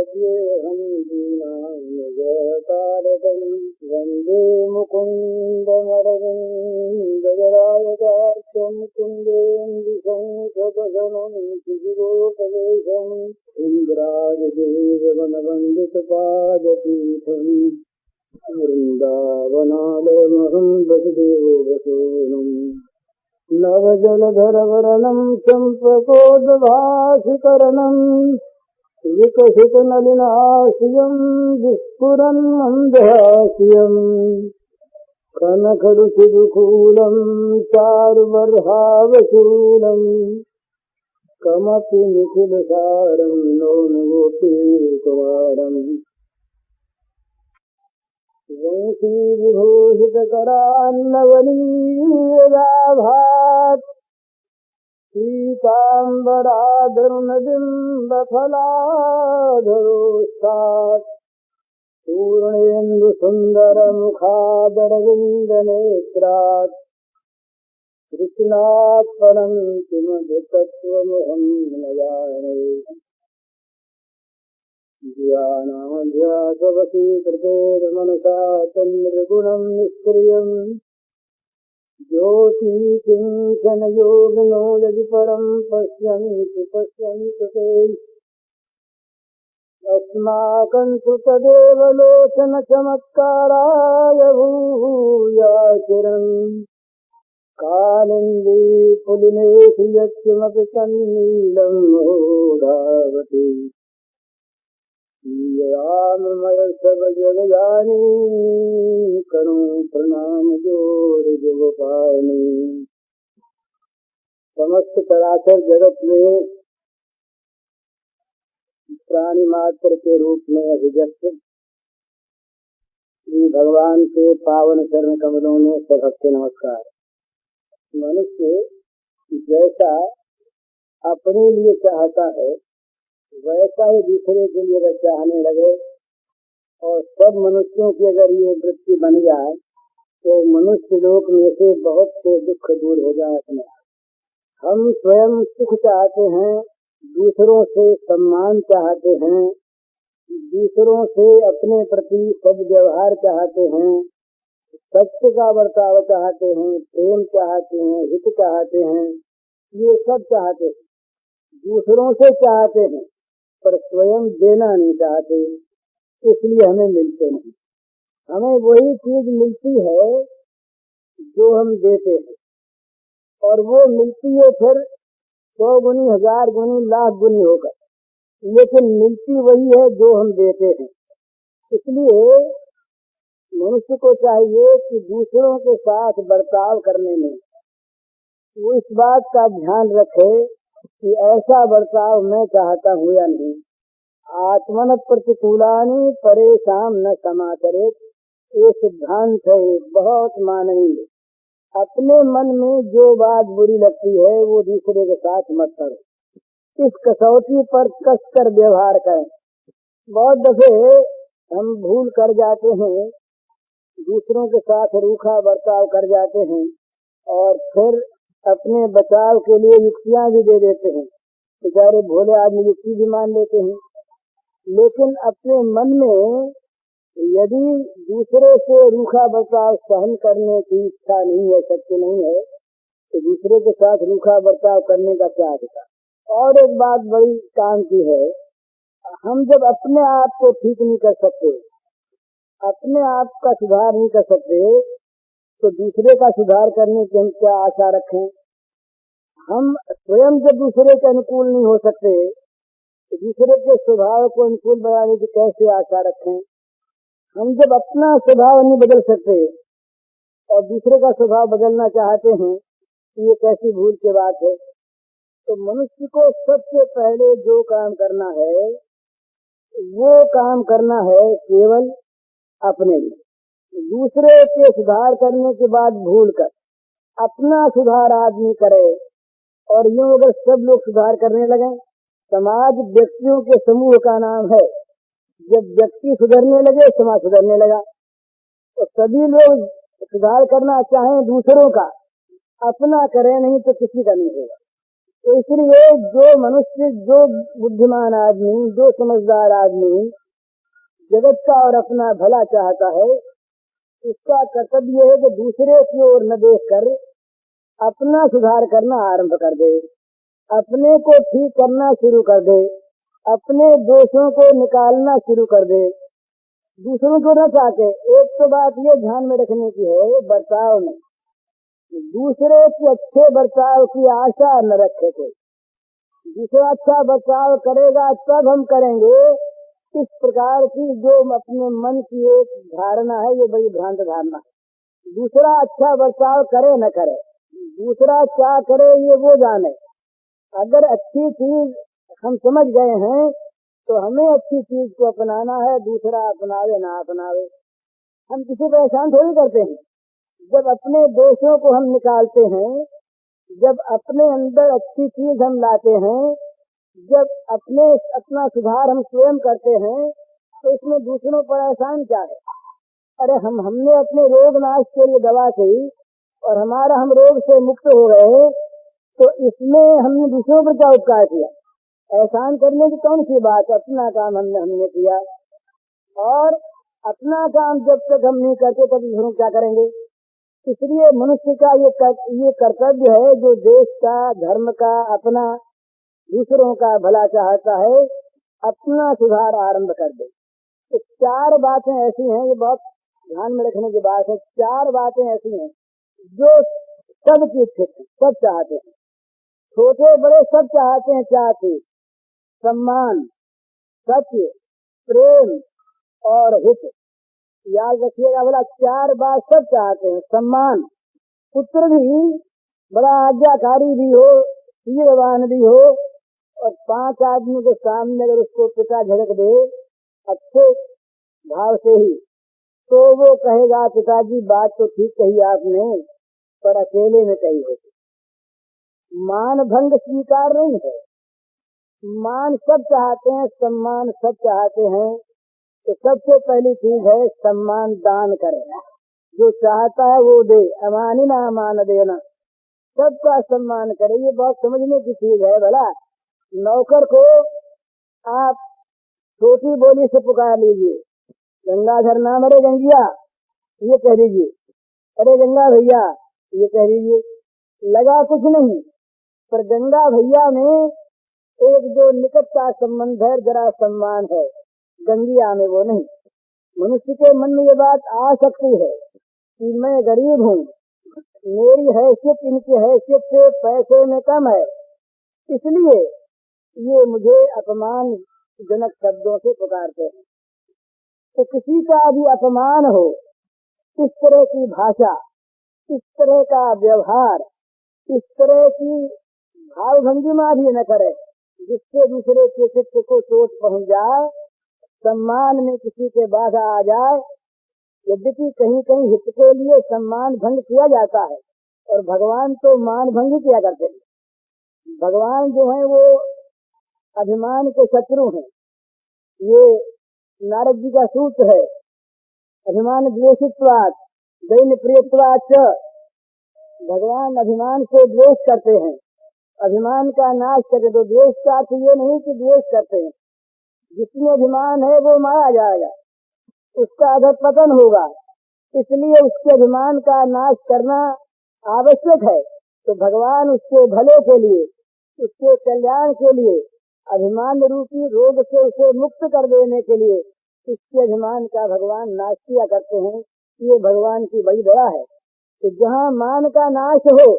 भजेऽहं दीनानुजतारकं वन्दे मुकुन्दमरविन्ददरायकार्यं कुन्देन्दुशङ्खपदनं शिशिरोपवेशम् इन्द्रादिदेववनवन्दितपादपीठम् वृन्दावनालयमहं वसुदेवसूनुम् नवजलधरवरणं चम्पकोद्भासिकरणं विकसितनलिनाश्रियं विस्फुरन् मन्दहास्यम् कनकरुचिदुकूलं चारुबर्हावशूलं कमपि निखिलसारं नौनगोपीकुमारम् वंशीविभूषितकरान्नवनीयदाभात् पीताम्बराधरुणबिम्बफलाधरोष्ठात् पूर्णेन्दुसुन्दरमुखादरविन्दनेत्रात् कृष्णात् परं किमधिकत्वमहं न जाने ध्यानाध्यासवशीकृतेर्मनसा तन्निर्गुणं निष्क्रियम् ज्योतिकिञ्चनयोगिनो यदि परं पश्यन्ति ते अस्माकं तु तदेव लोचनचमत्काराय भूयाचिरम् कालिन्दी पुलिनेषु यत्किमपि तन्नीलं मूढावति याममय सब जगजानी करूं प्रणाम जोर जगपानी। समस्त चराचर जगत में प्राणी मात्र के रूप में अभिव्यक्त श्री भगवान के पावन चरण कमलों में सभक्ति नमस्कार। मनुष्य जैसा अपने लिए चाहता है वैसा ही दूसरे के लिए अगर चाहने लगे और सब मनुष्यों की अगर ये वृत्ति बन जाए तो मनुष्य लोक में से बहुत से दुख दूर हो जाए। अपने हम स्वयं सुख चाहते हैं, दूसरों से सम्मान चाहते हैं, दूसरों से अपने प्रति सद्व्यवहार चाहते हैं, सत्य का बर्ताव चाहते हैं, प्रेम चाहते हैं, हित चाहते हैं, ये सब चाहते हैं, दूसरों से चाहते हैं पर स्वयं देना नहीं चाहते, इसलिए हमें मिलते नहीं। हमें वही चीज मिलती है जो हम देते हैं और वो मिलती है फिर 100 गुनी, 1000 गुनी, लाख गुनी होकर, लेकिन मिलती वही है जो हम देते हैं। इसलिए मनुष्य को चाहिए कि दूसरों के साथ बर्ताव करने में वो इस बात का ध्यान रखे कि ऐसा बर्ताव मैं चाहता हूँ या नहीं। आत्मन प्रतिकूलानि परेशान न समाचरेत, ये सिद्धांत है बहुत माननीय। अपने मन में जो बात बुरी लगती है वो दूसरे के साथ मत करो, इस कसौटी पर कस कर व्यवहार करें। बहुत दफे हम भूल कर जाते हैं, दूसरों के साथ रूखा बर्ताव कर जाते हैं और फिर अपने बचाव के लिए युक्तियां भी दे देते हैं। बेचारे भोले आदमी युक्ति भी मान लेते हैं, लेकिन अपने मन में यदि दूसरे से रूखा बर्ताव सहन करने की इच्छा नहीं है, सत्य नहीं है, तो दूसरे के साथ रूखा बर्ताव करने का क्या अधिकार। और एक बात बड़ी काम की है, हम जब अपने आप को ठीक नहीं कर सकते, अपने आप का सुधार नहीं कर सकते, तो दूसरे का सुधार करने की हम क्या आशा रखें। हम स्वयं जब दूसरे के अनुकूल नहीं हो सकते तो दूसरे के स्वभाव को अनुकूल बनाने की कैसे आशा रखें। हम जब अपना स्वभाव नहीं बदल सकते और दूसरे का स्वभाव बदलना चाहते हैं तो ये कैसी भूल की बात है। तो मनुष्य को सबसे पहले जो काम करना है वो काम करना है केवल अपने लिए, दूसरे के सुधार करने के बाद भूल कर अपना सुधार आदमी करे। और यूं अगर सब लोग सुधार करने लगे, समाज व्यक्तियों के समूह का नाम है, जब व्यक्ति सुधरने लगे समाज सुधरने लगा। तो सभी लोग सुधार करना चाहें दूसरों का, अपना करें नहीं तो किसी का नहीं होगा। तो इसलिए जो मनुष्य, जो बुद्धिमान आदमी, जो समझदार आदमी जगत का और अपना भला चाहता है, उसका कर्तव्य है कि दूसरे की ओर न देखकर अपना सुधार करना आरंभ कर दे, अपने को ठीक करना शुरू कर दे, अपने दोषों को निकालना शुरू कर दे, दूसरों को न चाहते। एक तो बात ये ध्यान में रखने की है बर्ताव में, दूसरे के अच्छे बर्ताव की आशा न रखे थे। दूसरा अच्छा बर्ताव करेगा तब हम करेंगे, इस प्रकार की जो अपने मन की एक धारणा है, ये बड़ी भ्रांत धारणा है। दूसरा अच्छा बर्ताव करे न करे, दूसरा क्या करे ये वो जाने। अगर अच्छी चीज हम समझ गए हैं तो हमें अच्छी चीज को अपनाना है, दूसरा अपनावे ना अपनावे। हम किसी पर एहसान थोड़ी करते हैं। जब अपने दोषों को हम निकालते हैं, जब अपने अंदर अच्छी चीज हम लाते हैं, जब अपना सुधार हम स्वयं करते हैं, तो इसमें दूसरों पर एहसान क्या है। अरे हमने अपने रोग नाश के लिए दवा की और हम रोग से मुक्त हो गए, तो इसमें हमने दूसरों पर क्या उपकार किया। एहसान करने की कौन सी बात। अपना काम हमने किया, और अपना काम जब तक हम नहीं करते तब दूसरों क्या करेंगे। इसलिए मनुष्य का ये कर्तव्य है, जो देश का, धर्म का, अपना, दूसरों का भला चाहता है, अपना सुधार आरंभ कर दे। तो चार बातें ऐसी हैं, ये बहुत ध्यान में रखने की बात है। चार बातें ऐसी हैं जो सबकी इच्छित है, सब चाहते हैं, छोटे बड़े सब चाहते हैं। क्या चीज? सम्मान, सत्य, प्रेम और हित। याद रखिएगा, बोला चार बात सब चाहते हैं। सम्मान, पुत्र भी बड़ा आज्ञाकारी भी हो, वीरवान भी हो, और 5 आदमी के सामने अगर उसको पिता झड़क दे अच्छे भाव से ही, तो वो कहेगा पिताजी बात तो ठीक कही आपने, पर अकेले में कही है। मान भंग स्वीकार नहीं है। मान सब चाहते हैं, सम्मान सब चाहते हैं। तो सबसे पहली चीज है सम्मान दान करें। जो चाहता है वो दे, अमानी ना अमान देना, सबका सम्मान करे। ये बहुत समझने की चीज है। भला नौकर को आप छोटी बोली से पुकार लीजिए, गंगाधर नाम, अरे गंगिया ये कह दीजिए, अरे गंगा भैया ये कह दीजिए, लगा कुछ नहीं, पर गंगा भैया में एक जो निकट का संबंध है, जरा सम्मान है, गंगिया में वो नहीं। मनुष्य के मन में ये बात आ सकती है कि मैं गरीब हूँ, मेरी हैसियत इनकी हैसियत से पैसे में कम है, इसलिए ये मुझे अपमान जनक शब्दों से पुकारते हैं। तो किसी का भी अपमान हो, इस तरह की भाषा, इस तरह का व्यवहार, इस तरह की भावभंगिमा भी न करे जिससे दूसरे के चित्त को चोट पहुंच जाए, सम्मान में किसी के बाधा आ जाए। यद्यपि कहीं कहीं हित के लिए सम्मान भंग किया जाता है, और भगवान तो मान भंग ही किया करते हैं। भगवान जो है वो अभिमान के शत्रु हैं। ये नारद जी का सूत्र है, अभिमान द्वेषित्वात् दैन्य प्रियत्वाच्च। भगवान अभिमान से द्वेष करते हैं, अभिमान का नाश करते। तो द्वेष का अर्थ ये नहीं कि द्वेष करते हैं, जिसमें अभिमान है वो मारा जाएगा, उसका अधःपतन होगा, इसलिए उसके अभिमान का नाश करना आवश्यक है। तो भगवान उसके भले के लिए, उसके कल्याण के लिए, अभिमान रूपी रोग से उसे मुक्त कर देने के लिए इसके अभिमान का भगवान नाश किया करते हैं। ये भगवान की बड़ी दया है। तो जहाँ मान का नाश हो,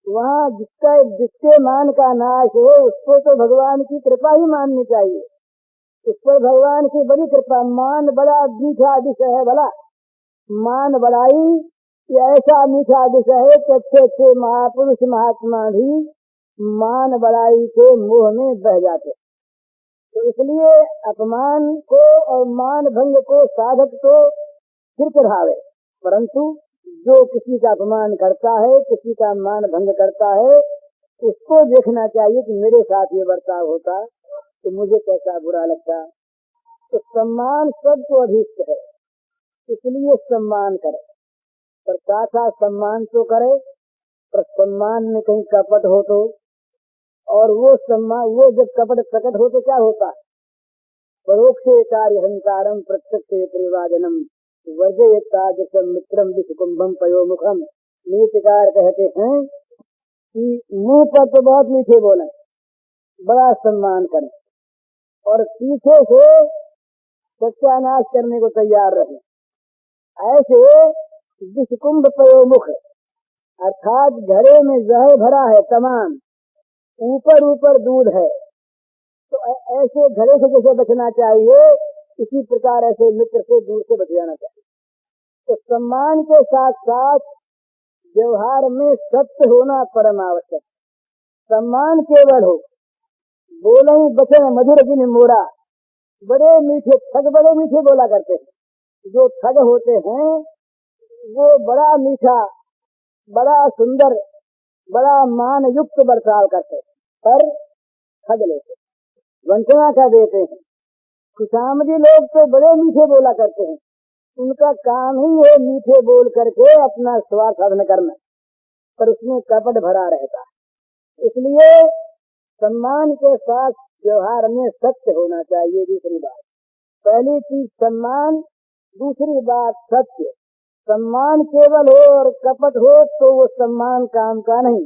वहाँ जिसके मान का नाश हो उसको तो भगवान की कृपा ही माननी चाहिए। उस पर भगवान की बड़ी कृपा। मान बड़ा मीठा विषय है। भला मान बड़ाई ये ऐसा मीठा विषय है कि अच्छे अच्छे महापुरुष महात्मा भी मान बड़ाई के मोह में बह जाते। तो इसलिए अपमान को और मान भंग को साधक तो सिर चढ़ावे, परंतु जो किसी का अपमान करता है, किसी का मान भंग करता है, उसको देखना चाहिए कि मेरे साथ ये बर्ताव होता तो मुझे कैसा बुरा लगता। तो सम्मान सबको अधिष्ट है, इसलिए सम्मान करे। पर साथ सम्मान तो करे, पर सम्मान में कहीं कपट हो तो, और वो सम्मान, वो जब कपट प्रकट हो तो क्या होता है? परोक्षे कार्य हंकारम प्रत्यक्ष प्रियवाजनम वर्जयताजसम मित्रम विषकुंभम पयोमुखम। नीतिकार कहते हैं कि मुंह पर तो बहुत मीठे बोले, बड़ा सम्मान करें, और पीछे से सत्यानाश करने को तैयार रहे। ऐसे विषकुंभ पयोमुख, अर्थात घड़े में जहर भरा है तमाम, ऊपर ऊपर दूध है, तो ऐसे घड़े से जैसे बचना चाहिए, इसी प्रकार ऐसे मित्र से दूर से बच जाना चाहिए। तो सम्मान के साथ साथ व्यवहार में सत्य होना परम आवश्यक। सम्मान केवल हो, बोले ही बचन मधुर जिन मोरा, बड़े मीठे ठग बड़े मीठे बोला करते हैं। जो ठग होते हैं वो बड़ा मीठा, बड़ा सुंदर, बड़ा मान युक्त बर्ताव करते हैं, पर ठग लेते, वंचना कर देते हैं। खुशामदी लोग तो बड़े मीठे बोला करते हैं, उनका काम ही है मीठे बोल करके अपना स्वार्थ साधन करना, पर उसमें कपट भरा रहता है। इसलिए सम्मान के साथ व्यवहार में सत्य होना चाहिए। दूसरी बात, पहली चीज सम्मान, दूसरी बात सत्य। सम्मान केवल हो और कपट हो तो वो सम्मान काम का नहीं।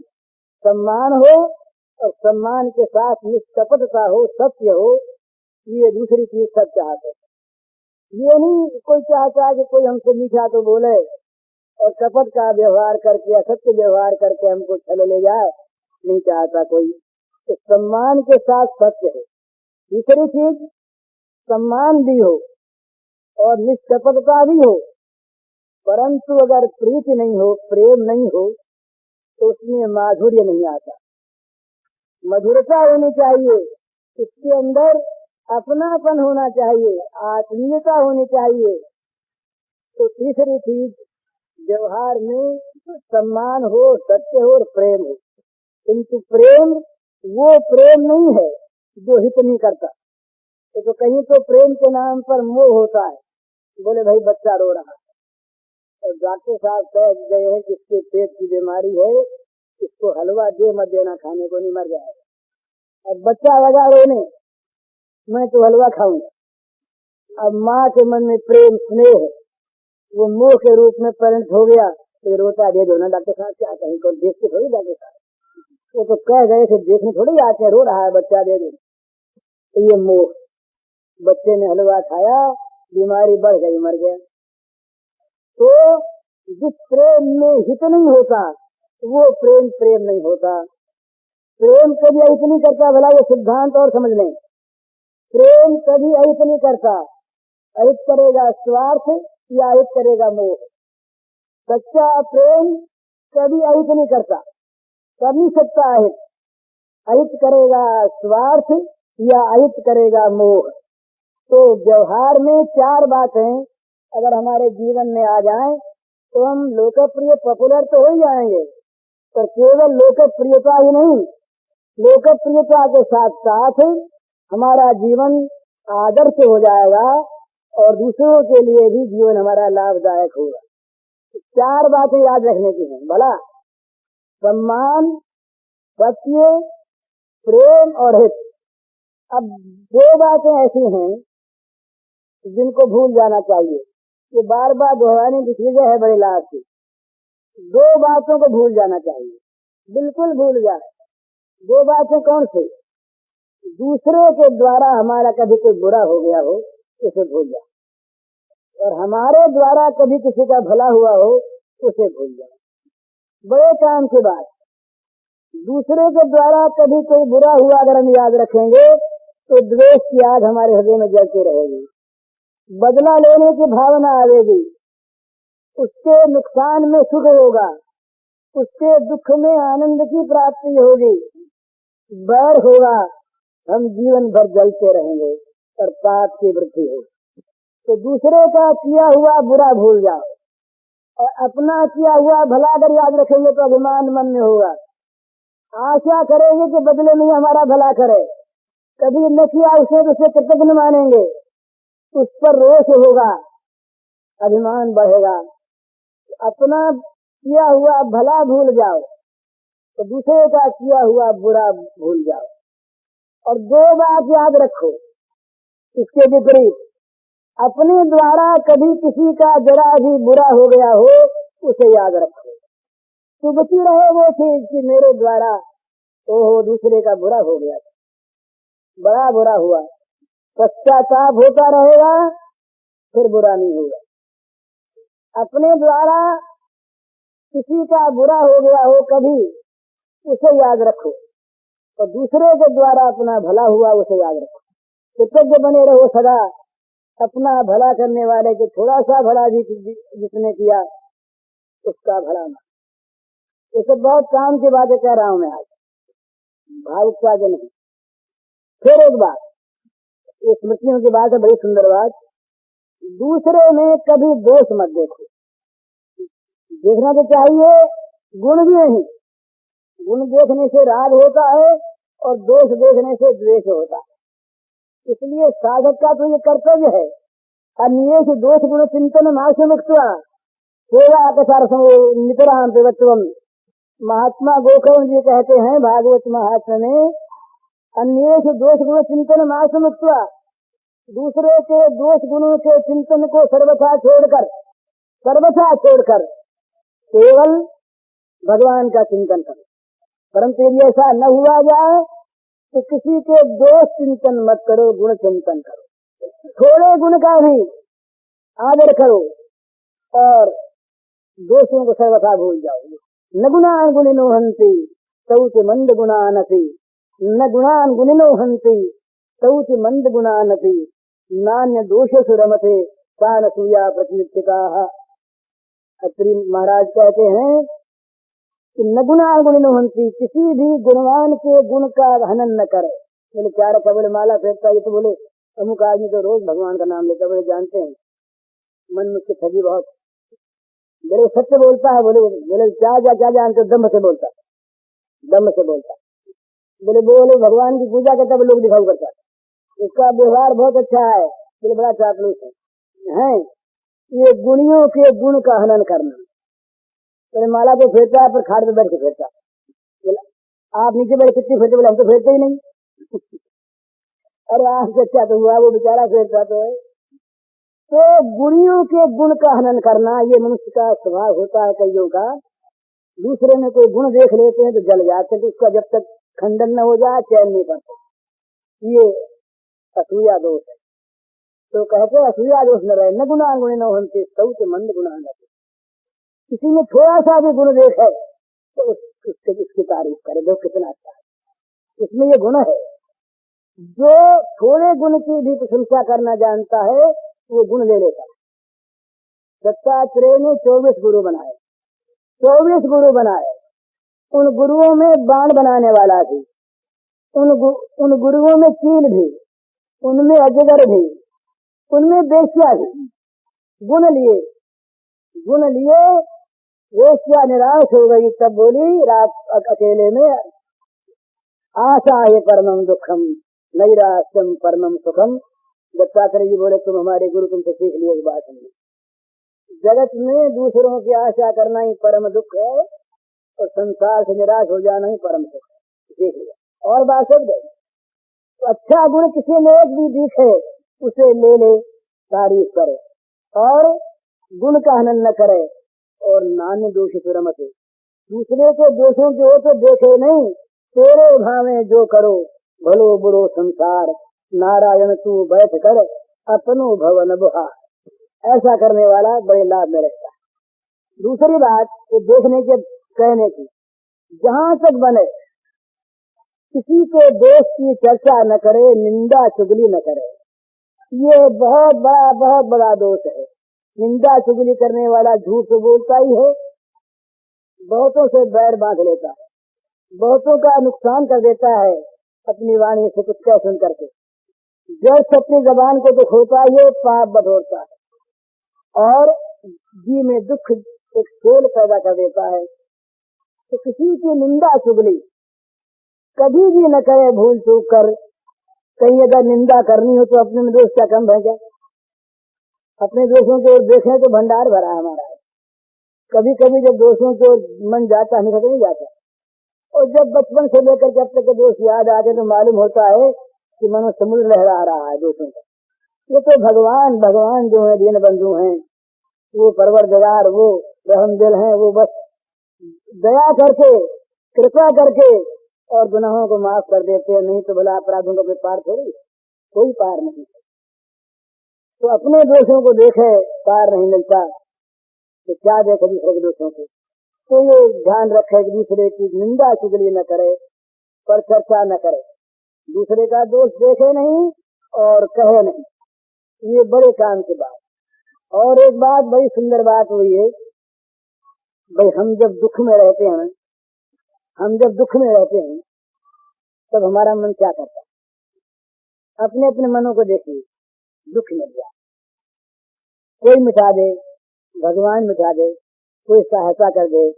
सम्मान हो और सम्मान के साथ निष्कपटता हो, सत्य हो, ये दूसरी चीज सब चाहते हैं। ये नहीं कोई चाहता है कि कोई हमसे मीठा तो बोले और कपट का व्यवहार करके, असत्य व्यवहार करके हमको छल ले जाए, नहीं चाहता कोई। तो सम्मान के साथ सत्य है। तीसरी चीज, सम्मान भी हो और निष्कपटता भी हो, परंतु अगर प्रीति नहीं हो, प्रेम नहीं हो, तो उसमें माधुर्य नहीं आता। मधुरता होनी चाहिए, इसके अंदर अपनापन होना चाहिए, आत्मीयता होनी चाहिए। तो तीसरी चीज, व्यवहार में सम्मान हो, सत्य हो और प्रेम हो। किंतु प्रेम वो प्रेम नहीं है जो हित नहीं करता। तो कहीं तो प्रेम के नाम पर मोह होता है। बोले भाई बच्चा रो रहा है और डॉक्टर साहब कह गए हैं कि इसके पेट की बीमारी है, इसको हलवा दे मत देना, खाने को नहीं मर जाएगा। अब बच्चा लगा रोने, मैं तो हलवा खाऊंगा। अब माँ के मन में प्रेम स्नेह वो मोह के रूप में परिणत हो गया, तो रोता दे दो ना डॉक्टर साहब, क्या कहीं को देखते थोड़ी डॉक्टर साहब, वो तो कह गए थे देखने थोड़ी आते हैं, रो रहा है बच्चा दे दो। तो ये मोह, बच्चे ने हलवा खाया, बीमारी बढ़ गई, मर गया। तो जिस प्रेम में हित नहीं होता वो प्रेम प्रेम नहीं होता। प्रेम कभी अहित नहीं करता, भला ये सिद्धांत और समझ लें। प्रेम कभी अहित नहीं करता, अहित करेगा स्वार्थ या अहित करेगा मोह। सच्चा प्रेम कभी अहित नहीं करता, कभी सच्चा अहित, अहित करेगा स्वार्थ या अहित करेगा मोह। तो व्यवहार में चार बातें अगर हमारे जीवन में आ जाएं तो हम लोकप्रिय पॉपुलर तो हो ही जाएंगे, पर केवल लोकप्रियता ही नहीं, लोकप्रियता के साथ साथ हमारा जीवन आदर्श हो जाएगा और दूसरों के लिए भी जीवन हमारा लाभदायक होगा। चार बातें याद रखने की हैं, भला सम्मान, सत्य, प्रेम और हित। अब दो बातें ऐसी हैं जिनको भूल जाना चाहिए, ये बार बार दोहराने की चीजें है बड़े लाभ की। दो बातों को भूल जाना चाहिए, बिल्कुल भूल जाए। दो बातें कौन सी? दूसरे के द्वारा हमारा कभी कोई बुरा हो गया हो, उसे भूल जाए, और हमारे द्वारा कभी किसी का भला हुआ हो, उसे भूल जाए। बड़े काम की बात, दूसरे के द्वारा कभी कोई बुरा हुआ अगर हम याद रखेंगे तो द्वेष की आग हमारे हृदय में जलती रहेगी, बदला लेने की भावना आएगी, उसके नुकसान में सुख होगा, उसके दुख में आनंद की प्राप्ति होगी, बैर होगा, हम जीवन भर जलते रहेंगे और पाप की वृद्धि होगी। तो दूसरे का किया हुआ बुरा भूल जाओ और अपना किया हुआ भला अगर याद रखेंगे तो अभिमान मन में होगा, आशा करेंगे कि बदले में हमारा भला करे, कभी न किया उसे तो उसे कृतज्ञ मानेंगे, उस पर रोष होगा, अभिमान बढ़ेगा। अपना किया हुआ भला भूल जाओ तो दूसरे का किया हुआ बुरा भूल जाओ। और दो बात याद रखो इसके विपरीत, अपने द्वारा कभी किसी का जरा भी बुरा हो गया हो उसे याद रखो। चुभती रहे वो चीज कि मेरे द्वारा ओहो दूसरे का बुरा हो गया, बड़ा बुरा हुआ, पश्चाताप होता रहेगा, फिर बुरा नहीं होगा। अपने द्वारा किसी का बुरा हो गया हो कभी उसे याद रखो, और दूसरे के द्वारा अपना भला हुआ उसे याद रखो। कृतज्ञ बने रहो सदा, अपना भला करने वाले के थोड़ा सा भला भी जिसने किया उसका भला ना। ये सब बहुत काम की बातें कह रहा हूं मैं आज, भावुकता के नहीं। फिर एक बात, ये स्मृतियों की बात है, बड़ी सुंदर बात, दूसरे में कभी दोष मत देखो। देखना तो चाहिए, गुण भी नहीं। गुण देखने से राग होता है और दोष देखने से द्वेष होता है। इसलिए साधक का तो ये कर्तव्य है, अन्य से दोष गुण चिंतन नाश मुक्त्वा सेवा कसार नितराम पिबत्वम। महात्मा गोकर्ण जी कहते हैं भागवत महात्मा में, अन्य से दोष गुण चिंतन नाश मुक्त्वा, दूसरे के दोष गुणों के चिंतन को सर्वथा छोड़कर केवल भगवान का चिंतन करो। परंतु यदि ऐसा न हुआ जाए तो किसी के दोष चिंतन मत करो, गुण चिंतन करो। थोड़े गुण का भी आदर करो और दोषों को सर्वथा भूल जाओ। न गुणान गुणिनो हन्ति तौति मंद गुणानति, न गुणान गुणिनो हन्ति तौति मंद गुणानति, नान्य दोषेषु रमते सान सूया प्रतिनित्यकाः। अत्रि महाराज कहते हैं कि न गुणान गुणिनो हन्ति, किसी भी गुणवान के गुण का हनन न करे। बोले क्या रखा, बोले माला फेंकता, ये तो बोले अमुक आदमी तो रोज भगवान का नाम लेता, बोले जानते हैं मन में उसकी ठगी बहुत। बोले सत्य बोलता है, बोले क्या जानते, दम्भ से बोलता। बोले भगवान की पूजा करता, लोग दिखाऊ करता, इसका व्यवहार बहुत अच्छा है, बोले बड़ा चापलूस है। ये गुणियों के गुण का हनन करना। बोले माला तो फेंकता है पर खाट में बैठ के फेंकता। आप नीचे बैठ कितनी फेंकते, बोले हम तो फेंकते ही नहीं। अरे आपसे अच्छा तो हुआ, वो बेचारा फेंकता तो है। तो गुणियों के गुण का हनन करना ये मनुष्य का स्वभाव होता है कईयों का। दूसरे में कोई गुण देख लेते हैं तो जल जाते हैं, तो उसका जब तक खंडन न हो जाए चैन नहीं करते। ये असूया दोष है। तो कहते असूया दोष न रहे, न गुणा गुणिनो हन्ति तौति मंद गुणान। किसी में थोड़ा सा भी गुण देखे तो उसकी तारीफ करे, जो कितना अच्छा है, इसमें ये गुण है। जो थोड़े गुण की भी प्रशंसा करना जानता है वो गुण ले लेता है। दत्तात्रेय ने 24 गुरु बनाए, 24 गुरु बनाए। उन गुरुओं में बाण बनाने वाला भी, उन गुरुओं में चील भी, उनमें अजगर भी, उनमें बेश्या भी। गुण लिए वेश्या निराश हो गई, तब बोली रात अकेले में, आशा है परमम दुखम नैराश्यम परमम सुखम। दत्तात्रेय जी बोले तुम हमारे गुरु, तुमसे सीख लिए इस बात में, जगत में दूसरों की आशा करना ही परम दुख है और संसार से निराश हो जाना ही परम सुख है। सीख लिया। और बात सब दे, तो अच्छा गुण किसी में एक भी दिखे उसे ले ले, तारीफ करे और गुण का हनन न करे। और नान्य दोष सुरमते, दूसरे के दोषों के हो तो देखे नहीं, तेरे भावे जो करो भलो बुरो संसार, नारायण तू बैठ कर अपनो भवन बुहार। ऐसा करने वाला बड़े लाभ में रहता है। दूसरी बात ये देखने के कहने की, जहाँ तक बने किसी के दोष की चर्चा न करे, निंदा चुगली न करे। ये बहुत बड़ा दोष है। निंदा चुगली करने वाला झूठ तो बोलता ही है, बहुतों से बैर बांध लेता है, बहुतों का नुकसान कर देता है अपनी वाणी से कुछ कह सुन करके। जब अपनी जबान को दुख होता है ये पाप बटोरता है और जी में दुख एक शोल पैदा कर देता है। तो किसी की निंदा चुगली कभी भी न करे, भूल चूक कर। कहीं अगर निंदा करनी हो तो अपने में दोष क्या कम है क्या? अपने दोषों की ओर देखें तो भंडार भरा है हमारा। कभी कभी जब दोषों की ओर मन जाता है, नहीं जाता, और जब बचपन से लेकर के अब तक के दोष याद आते तो मालूम होता है कि मनो समुद्र लहरा रहा है दोषों का। ये तो भगवान जो है दीन बंधु हैं, वो परवरदिगार, वो रहम दिल हैं, वो बस दया करके कृपा करके और गुनाहों को माफ कर देते हैं। नहीं तो भला अपराधों का कोई पार थोड़ी, कोई पार नहीं। तो अपने दोषों को देखे पार नहीं मिलता तो क्या देखे दूसरे के दोषों को। तो ये ध्यान रखे कि दूसरे की निंदा चुगली न करे, पर चर्चा न करे, दूसरे का दोष देखे नहीं और कहे नहीं, ये बड़े काम की बात। और एक बात बड़ी सुंदर बात हुई है भाई, हम जब दुख में रहते हैं तब हमारा मन क्या करता है? अपने अपने मनों को देखिए, दुख मिल जाए, कोई मिटा दे, भगवान मिटा दे, कोई सहायता कर दे,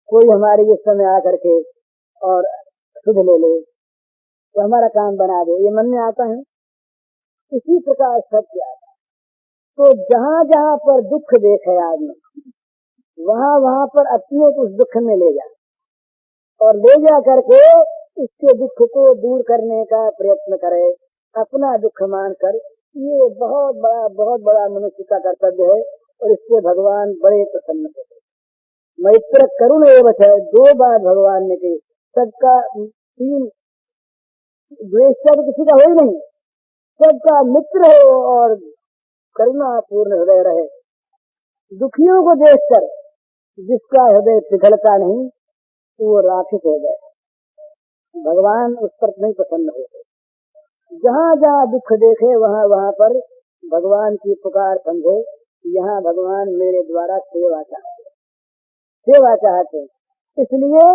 कोई हमारे इस समय आकर के और सुध ले ले तो हमारा काम बना दे, ये मन में आता है। इसी प्रकार सत्य आता है। तो जहाँ जहाँ पर दुख देखे आदमी, वहाँ वहाँ पर अपने उस दुख में ले जाए और ले जा करके इसके दुख को दूर करने का प्रयत्न करे, अपना दुख मानकर। ये बहुत बड़ा मनुष्य का कर्तव्य है और इससे भगवान बड़े प्रसन्न होते हैं। मैत्र करुण एवं है, 2 बार भगवान ने कही। सबका 3 द्वेष तो किसी का हो ही नहीं, सबका मित्र हो और करुणा पूर्ण हृदय रहे। दुखियों को देखकर जिसका हृदय पिघलता नहीं तो वो राक्षस हो गए, भगवान उस पर नहीं प्रसन्न होते। जहाँ जहाँ दुख देखे वहाँ वहाँ पर भगवान की पुकार समझे, यहाँ भगवान मेरे द्वारा सेवा चाहते हैं। इसलिए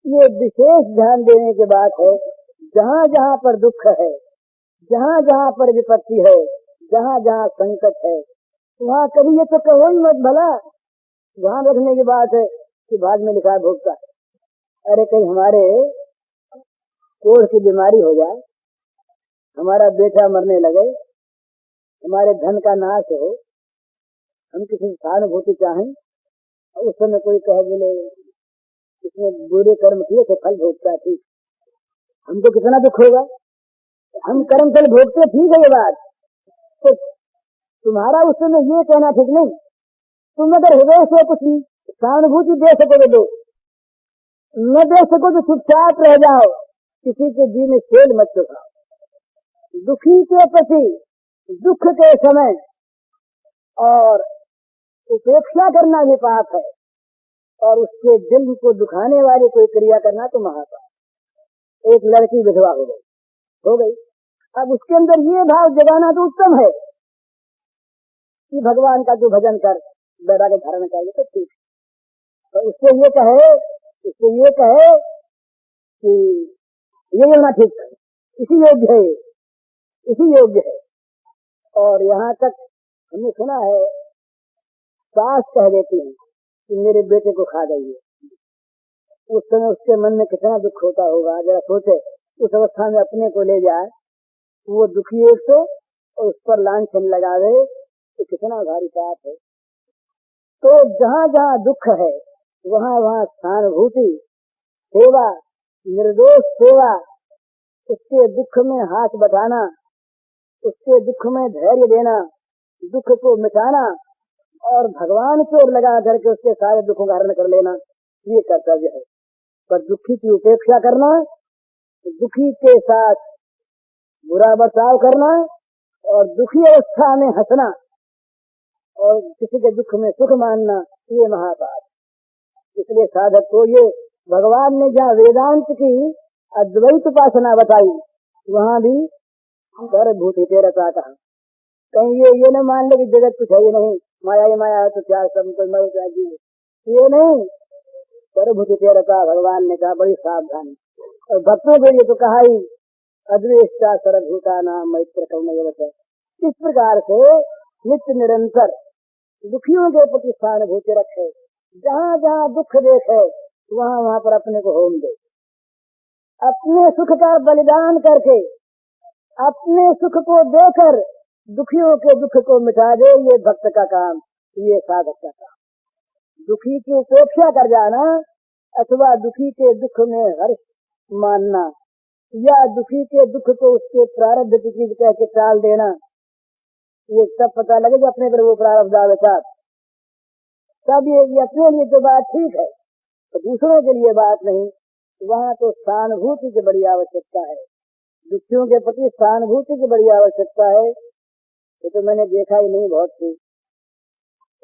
ये विशेष ध्यान देने की बात है। जहाँ जहाँ पर दुख है, जहाँ जहाँ पर विपत्ति है, जहाँ जहाँ संकट है, वहाँ कभी ये तो कहो ही मत भला। ध्यान रखने की बात है कि भाग में लिखा है भोगता है। अरे कहीं हमारे कोढ़ की बीमारी हो जाए, हमारा बेटा मरने लगे, हमारे धन का नाश हो, हम किसी सहानुभूति चाहें, उस समय कोई कह बोले इसने बुरे कर्म किए थे, फल भोगता, ठीक, हमको कितना दुख होगा। हम कर्म फल भोगते, ठीक है ये बात, तो तुम्हारा उस समय ये कहना ठीक नहीं। तुम अगर हृदय से कुछ सहानुभूति दे सको तो दो, न दे सको तो चुपचाप रह जाओ, किसी के जी में खेल मत चुकाओ। दुखी के प्रति दुख के समय और उपेक्षा करना भी पाप है, और उसके दिल को दुखाने वाली कोई क्रिया करना तो महापाप। एक लड़की विधवा हो गई, अब उसके अंदर ये भाव जगाना तो उत्तम है कि भगवान का जो भजन कर, वैराग्य धारण चाहिए तो ठीक, तो उससे ये कहे कि ये होना ठीक है, इसी योग्य है। और यहाँ तक हमने सुना है, सास कह देती है कि मेरे बेटे को खा गई है, उस समय उसके मन में कितना दुख होता होगा। जरा सोचे, उस अवस्था में अपने को ले जाए, वो दुखी एक तो और उस पर लांछन लगावे तो कितना भारी पाप है। तो जहाँ जहाँ दुख है वहाँ वहाँ सहानुभूति, सेवा, निर्दोष सेवा, उसके दुख में हाथ बटाना, उसके दुख में धैर्य देना, दुख को मिटाना और भगवान की ओर लगा करके उसके सारे दुखों का हरण कर लेना, ये कर्तव्य है। पर दुखी की उपेक्षा करना, दुखी के साथ बुरा बर्ताव करना और दुखी अवस्था में हंसना और किसी के दुख में सुख मानना, ये महापाप। इसलिए साधक को ये भगवान ने जहाँ वेदांत की अद्वैत उपासना बताई, वहाँ भी सर्वभूति तेरता कहा। कहीं ये न मान ले कि जगत कुछ है ही नहीं, माया ही माया है तो क्या सब कोई मर जाएगी, ये नहीं। सर्वभूति तेरता भगवान ने कहा, बड़ी सावधानी। और भक्तों के लिए तो कहा ही अद्वेष्टा सर्वभूता नाम मैत्र करुण एवं है। इस प्रकार से नित्य निरंतर दुखियों के प्रति सहानुभूति रखे, जहाँ जहाँ दुख देखे वहाँ वहाँ पर अपने को होम दे, अपने सुख का बलिदान करके अपने सुख को देकर दुखियों के दुख को मिटा दे। ये भक्त का काम, ये साधक का काम। दुखी की उपेक्षा कर जाना अथवा दुखी के दुख में हर्ष मानना, या दुखी के दुख को उसके प्रारब्ध की चीज कह के टाल देना, ये सब पता लगेगा अपने पर वो प्रारब्ध आवेगा। तब ये अपने लिए तो बात ठीक है, तो दूसरों के लिए बात नहीं। वहाँ तो सहानुभूति की बड़ी आवश्यकता है, दुखियों के प्रति सहानुभूति की बड़ी आवश्यकता है। ये तो मैंने देखा ही नहीं बहुत सी।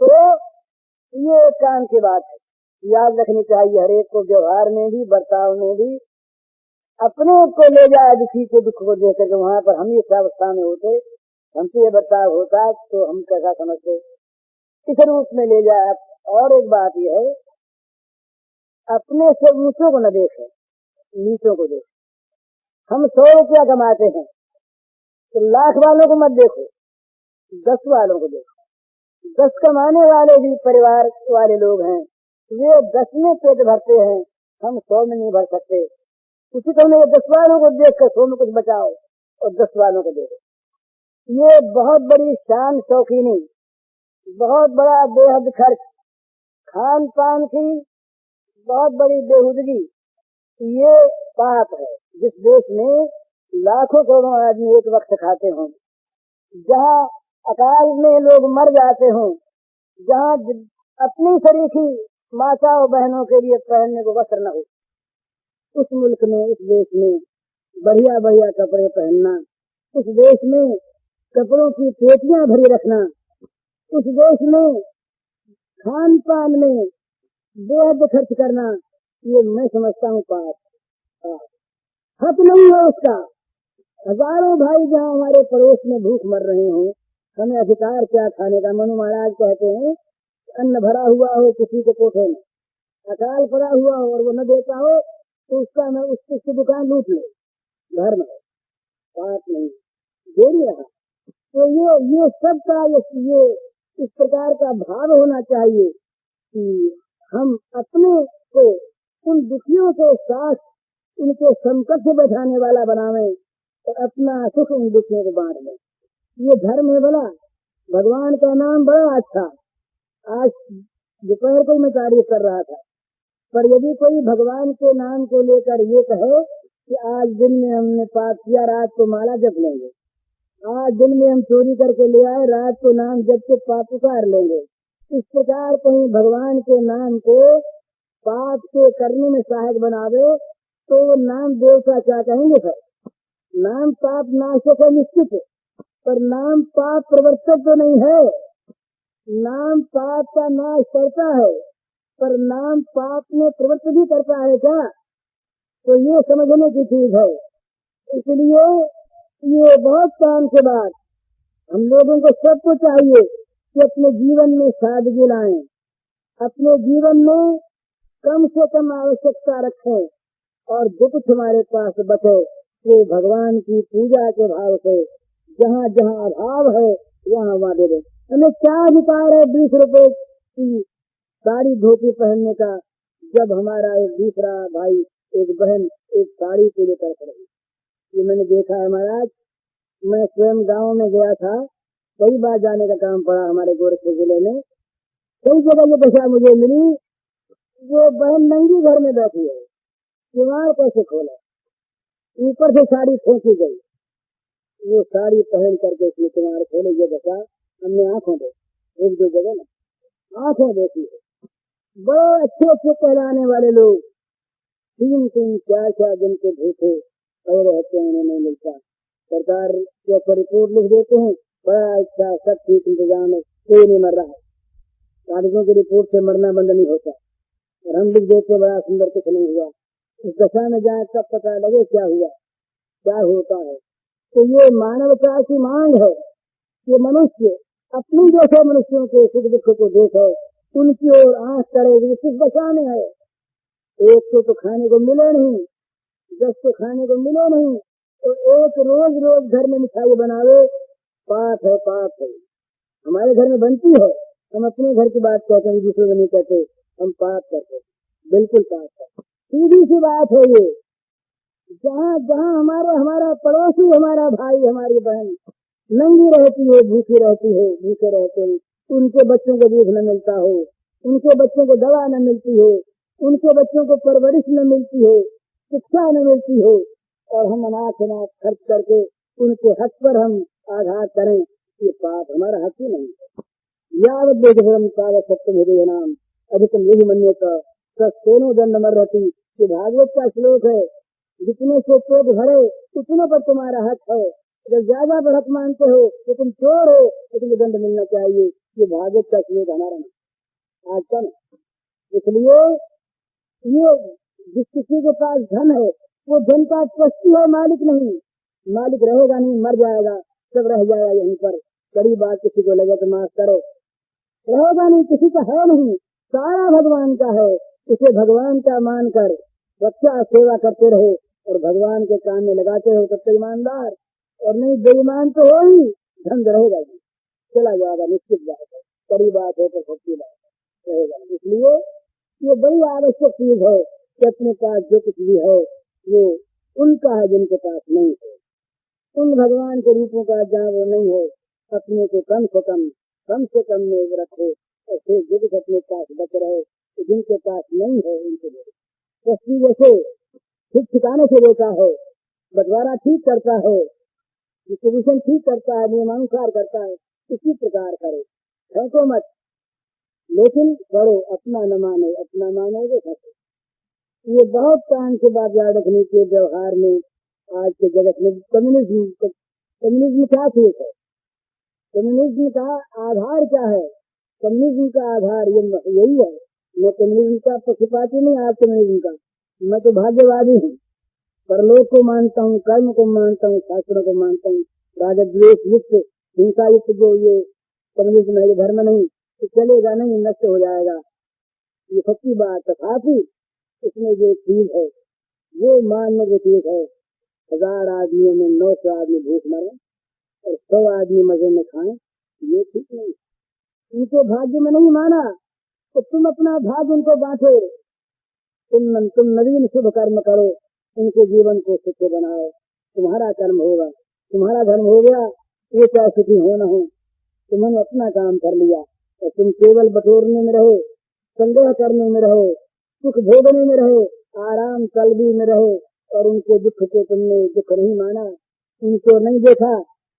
तो ये एक काम की बात है, याद रखनी चाहिए हरेक को, व्यवहार में भी बर्ताव में भी। अपने को ले जाए दुखी के दुख को देख करके, वहाँ पर हम इस अवस्था में होते, हमसे ये बर्ताव होता तो हम कैसा समझते, इस रूप में ले जाए। और एक बात यह है, अपने से ऊंचों को न देखे, नीचों को देखे। हम 100 रुपया कमाते हैं तो लाख वालों को मत देखो, 10 वालों को देखो। 10 कमाने वाले भी परिवार वाले लोग हैं, वे 10 में पेट भरते हैं, हम 100 में नहीं भर सकते। किसी को नहीं 10 वालों को देख कर 100 में कुछ बचाओ और 10 वालों को देखो। ये बहुत बड़ी शान शौकीनी, बहुत बड़ा बेहद खर्च, खान पान की बहुत बड़ी बेहुदगी, ये पाप है। जिस देश में लाखों करोड़ों आदमी एक वक्त खाते हों, जहाँ अकाल में लोग मर जाते हों, जहाँ अपनी शरीकी माता और बहनों के लिए पहनने को वस्त्र न हो, उस मुल्क में, उस देश में बढ़िया बढ़िया कपड़े पहनना, उस देश में कपड़ों की पेटियां भरी रखना, उस देश में खान पान में बेहद खर्च करना, ये मैं समझता हूँ पाप। हक नहीं है उसका। हजारों भाई जहाँ हमारे पड़ोस में भूख मर रहे हों, हमें अधिकार क्या खाने का। मनु महाराज कहते हैं, अन्न भरा हुआ हो किसी के कोठे में, अकाल पड़ा हुआ हो और वो न देता हो तो उसका मैं उसकी दुकान लूट ले, घर में बात नहीं दे नहीं रहा। तो ये सब का ये इस प्रकार का भाव होना चाहिए कि हम अपने को उन दुखियों के साथ उनके संकट से बचाने वाला बनावे और अपना सुख उन दुखियों को बांट दें। ये धर्म है भला। भगवान का नाम बड़ा अच्छा। आज दोपहर को मैं तारीफ कर रहा था, पर यदि कोई भगवान के नाम को लेकर ये कहे कि आज दिन में हमने पाप किया, रात को माला जप लेंगे, आज दिन में हम चोरी करके ले आए, रात को नाम जप के पाप उतार लेंगे, इस प्रकार कहीं भगवान के नाम को पाप के करने में सहायक बनावे तो वो नाम देवता क्या कहेंगे। फिर नाम पाप नाशक है निश्चित है, पर नाम पाप प्रवर्तक तो नहीं है। नाम पाप का नाश करता है, पर नाम पाप में प्रवृत्त भी करता है क्या, तो ये समझने की चीज है। इसलिए ये बहुत काम के बाद हम लोगों को सबको चाहिए कि अपने जीवन में सादगी लाएं, अपने जीवन में कम से कम आवश्यकता रखें और जो कुछ हमारे पास बचे वो भगवान की पूजा के भाव से जहाँ जहाँ अभाव है वहाँ वहाँ दे दें। हमें क्या अधिकार है 20 रुपए की साड़ी धोती पहनने का, जब हमारा एक दूसरा भाई एक बहन एक साड़ी को लेकर खड़ी। ये मैंने देखा है महाराज। मैं स्वयं गांव में गया था, कई बार जाने का काम पड़ा हमारे गोरखपुर जिले में। कई जगह ये दशा मुझे मिली, वो बहन नंगी घर में बैठी है, किवाड़ कैसे खोले, ऊपर से साड़ी फेंकी गई, वो साड़ी पहन करके इसमें किवाड़ खोले। ये दशा हमने आंखों देखी, एक दो जगह ना आंखों देखी है। बड़े अच्छे अच्छे कहलाने वाले लोग 3-3 4-4 दिन के भूखे पड़े रहते हैं, उन्हें नहीं मिलता। सरकार के रिपोर्ट लिख देते हैं, बड़ा अच्छा सब ठीक इंतजाम है, कोई नहीं मर रहा है। कागजों की रिपोर्ट से मरना बंद नहीं होता, और हम लिख देते बड़ा सुंदर कुछ नहीं हुआ। इस दशा में जाए तब पता लगे क्या हुआ, क्या होता है। तो ये मानवता की मांग है कि मनुष्य अपने जैसे मनुष्यों के सुख दुख को देखे, उनकी ओर आंख करे। किस दशा में है, एक को तो खाने को मिले नहीं, 10 को खाने को मिले नहीं, तो एक रोज रोज घर में मिठाई बनावे, पाप है, पाप है। हमारे घर में बनती है, हम अपने घर की बात कहते हैं, दूसरे को नहीं कहते, हम पाप करते, बिल्कुल पाप है। सीधी सी बात है ये। जहाँ जहाँ हमारा पड़ोसी, हमारा भाई, हमारी बहन नंगी रहती है, भूखी रहती है, भूखे रहते हैं, उनके बच्चों को दूध न मिलता हो, उनके बच्चों को दवा न मिलती हो, उनके बच्चों को परवरिश न मिलती हो, शिक्षा न मिलती हो, और हम अनाथ खर्च करके उनके हक पर हम आघात करें, ये पाप हमारा हक ही नहीं है। यावत देशम तावत सत्यम हृदय नाम अधिकम यही मन्य का सोनो दंड मर रहती। ये भागवत का श्लोक है। जितने से पेट भरे उतने पर तुम्हारा हक है। अगर ज्यादा पर हक मानते हो तो तुम चोर हो, तो तुम्हें दंड मिलना चाहिए। ये भागवत का श्लोक हमारा नहीं आज का। इसलिए ये जिस किसी के पास धन है वो धन का ट्रस्टी है, मालिक नहीं। मालिक रहेगा नहीं, मर जाएगा, सब रह जाएगा यहीं पर। कड़ी बात किसी को लगे तो माफ करो, रहेगा नहीं, किसी का है नहीं, सारा भगवान का है। इसे भगवान का मानकर रक्षा सेवा करते रहे और भगवान के काम में लगाते रहो, तब तक ईमानदार। और नहीं बेईमान तो हो ही, धन रहेगा ही, चला जाएगा, निश्चित जाएगा। कड़ी बात है तो सच्ची बात रहेगा। इसलिए ये बड़ी आवश्यक चीज है कि अपने पास जो कुछ भी है वो उनका है जिनके पास नहीं है। उन भगवान के रूपों का जहाँ वो नहीं है, अपने को कम से कम में रखो और फिर जो कुछ अपने पास बच रहे तो जिनके पास नहीं है उनके लिए तस्वीर जैसे ठीक ठिकाने से देता है, बंटवारा ठीक करता है, डिस्ट्रीब्यूशन ठीक करता है, नियमानुसार करता है, इसी प्रकार करो, फेंको मत, लेकिन करो, अपना न मानो, अपना मानोगे फंसो। ये बहुत काम की बात याद रखनी चाहिए व्यवहार में। आज के जगत में कम्युनिज्म क्या चीज है? कम्युनिज्म का आधार क्या है? कम्युनिज्म का आधार यही है। मैं कम्युनिज्म का पक्षपाती नहीं, आज कम्युनिज्म का मैं तो भाग्यवादी हूँ। परलोक को मानता हूँ, कर्म को मानता हूँ, शास्त्रों को मानता हूँ। राजद्वेष युक्त, हिंसा युक्त जो ये कम्युनिज्म है, ये धर्म नहीं, तो चलेगा नहीं, नष्ट हो जाएगा, ये सच्ची बात। तथापि इसमें जो चीज है वो मानने की चीज है। 1000 आदमियों में 900 आदमी भूख मरे और 100 आदमी मजे में खाएं, ये ठीक नहीं। उनके भाग्य में नहीं माना तो तुम अपना भाग्य उनको बांटो। तुम नवीन शुभ कर्म करो, उनके जीवन को सुखी बनाओ, तुम्हारा कर्म होगा, तुम्हारा धर्म हो गया। वो चाहे सुखी हो न हो, तुमने अपना काम कर लिया और तुम केवल बटोरने में रहो, संग्रह करने में रहो, सुख भोगने में रहो, आराम कल्बी में रहो और उनके दुख को तुमने दुख नहीं माना, उनको नहीं देखा,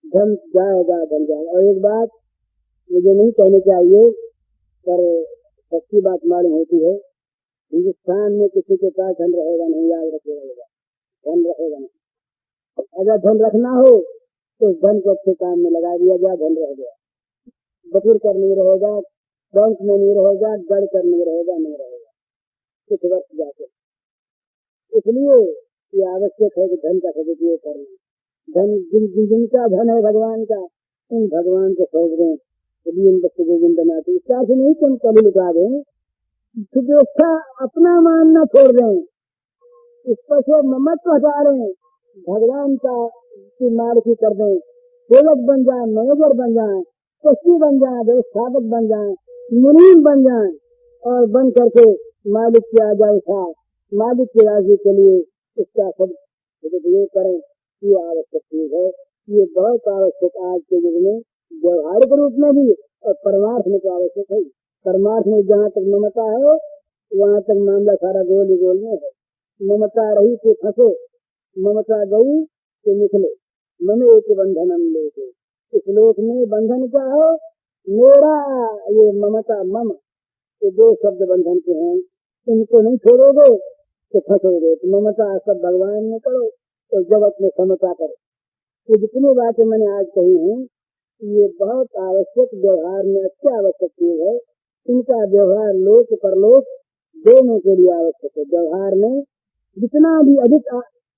धन जाएगा, धन जाएगा। और एक बात मुझे नहीं कहनी चाहिए पर सच्ची बात मालूम होती है, हिंदुस्तान में किसी के पास धन रहेगा नहीं, याद रखेगा, धन रहेगा नहीं। अगर धन रखना हो तो धन को अच्छे काम में लगा दिया जाए, धन रह गया, बटूर कर नहीं रहेगा, बैंक में नहीं रहेगा, गढ़ कर नहीं रहेगा, नहीं रहेगा कुछ वक्त जाके। इसलिए ये आवश्यक है कि धन का सदुपयोग करना। धन जिनका धन है भगवान का, उन भगवान को सौंप दें। गोविंद नाथ इसका नहीं तुम कभी लुटा दें, व्यवस्था अपना मानना छोड़ दें, इस पर से ममत्व हटा दें, भगवान का की मालिकी कर दें, सेवक बन जाए, मैनेजर बन जाए, ट्रस्टी बन जाए, व्यवस्थापक बन जाए, मुनीम बन जाए और बन करके मालिक की आ जाए था, मालिक की राजी के लिए इसका सब उपयोग करें। ये आवश्यक चीज है, ये बहुत आवश्यक आज के युग में, व्यवहारिक रूप में भी और परमार्थ में तो आवश्यक है। परमार्थ में जहाँ तक ममता है वहाँ तक मामला सारा गोल ही गोल में है। ममता रही तो फंसो, ममता गई तो निकले, ममे के बंधन लेके। इस लोक में बंधन क्या है? मेरा, ये ममता, मम, ये 2 शब्द बंधन के हैं। इनको नहीं छोड़ोगे तो फंसोगे। तो ममता सब भगवान में करो तो जगत में समता करो। ये जितनी बातें मैंने आज कही हैं ये बहुत आवश्यक, व्यवहार में अच्छी आवश्यक चीज है। इनका व्यवहार लोक परलोक दोनों के लिए आवश्यक है। व्यवहार में जितना भी अधिक